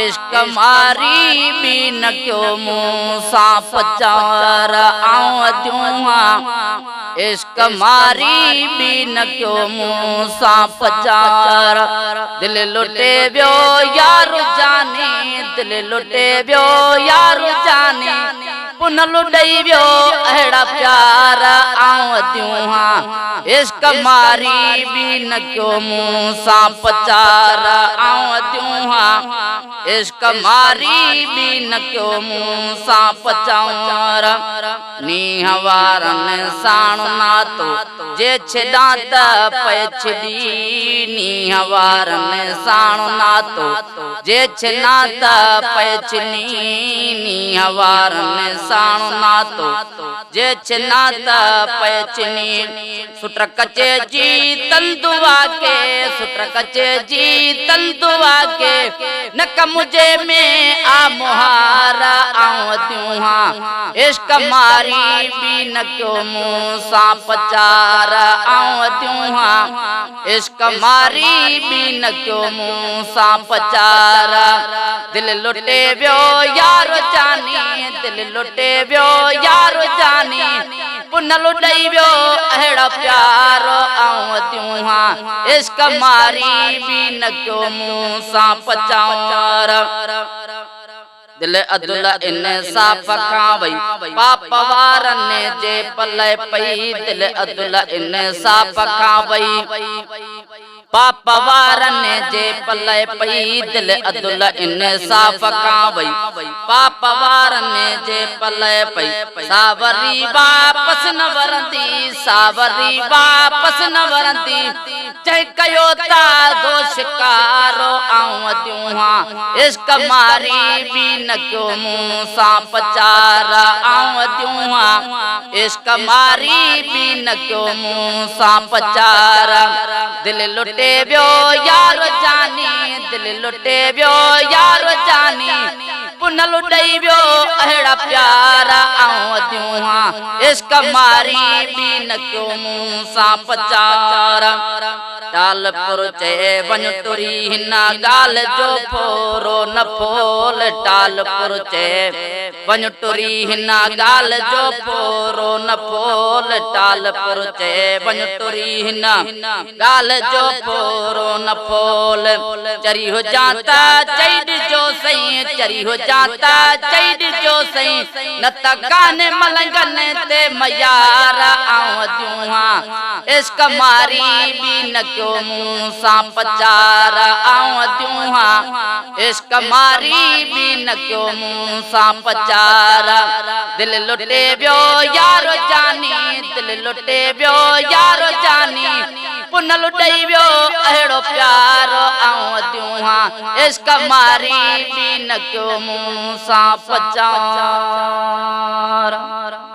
इश्क मारी भी न क्यों मूसा पचार इश्क मारी भी न क्यों मूसा पचार दिल लुटे व्यो यार जाने दिल लुटे व्यो यार जाने पुन लुटई व्यो अहड़ा प्यार इश्क मारी भी न क्यों मूसा पचार इश्क मारी भी न क्यों मूसा पचार नी हवारन साणु ना तो जे छदात पैछदी नी हवारन साणु ना तो जे छनात पैछनी नी हवारन साणु ना तो जे छनात पैछनी सुटर कचे जी तंदुआ के सुटर कचे जी तंदुआ के नक मुझे में आ मुहारा इश्क मारी भी न क्यों मूसा पचार इश्क मारी भी न क्यों मूसा पचार दिल लुटे व्यो यार जानी दिल लुटे व्यो यार जानी पुन लुटई व्यो अहड़ा प्यार इश्क मारी भी न क्यों मूसा पचार दिल अदुल इन साफ खावई पाप वारन जे पले पई दिल अदुल इन साफ खावई पाप वारन जे पले पई दिल अदुल इन साफ खावई पाप वारन जे पले पई सावरी वापस न वरंदी सावरी वापस न वरंदी चई कयो ता दोषकारो इश्क मारी भी न क्यों मूसा पचार इश्क मारी भी न क्यों मूसा पचार दिल लुटे व्यो यार जानी दिल लुटे व्यो यार जानी पुन लुटई व्यो अहड़ा प्यार इश्क मारी भी न क्यों मूसा पचार टालपुर चे वन तुरी हिना गाल जो फोरो न फोल टालपुर चे वन तुरी हिना गाल जो फोरो न फोल टालपुर चे वन तुरी हिना गाल जो फोरो न फोल चरी हो जाता चैड जो सही चरी हो जाता चैड जो सही न तकाने मलंगन ते मयारा इश्क मारी भी न क्यों मूसा पचार इश्क मारी भी न क्यों मूसा पचार दिल लुटे व्यो यार जानी दिल लुटे व्यो यार जानी पुन लुटई व्यो अहड़ो प्यार इश्क मारी भी न क्यों मूसा पचार।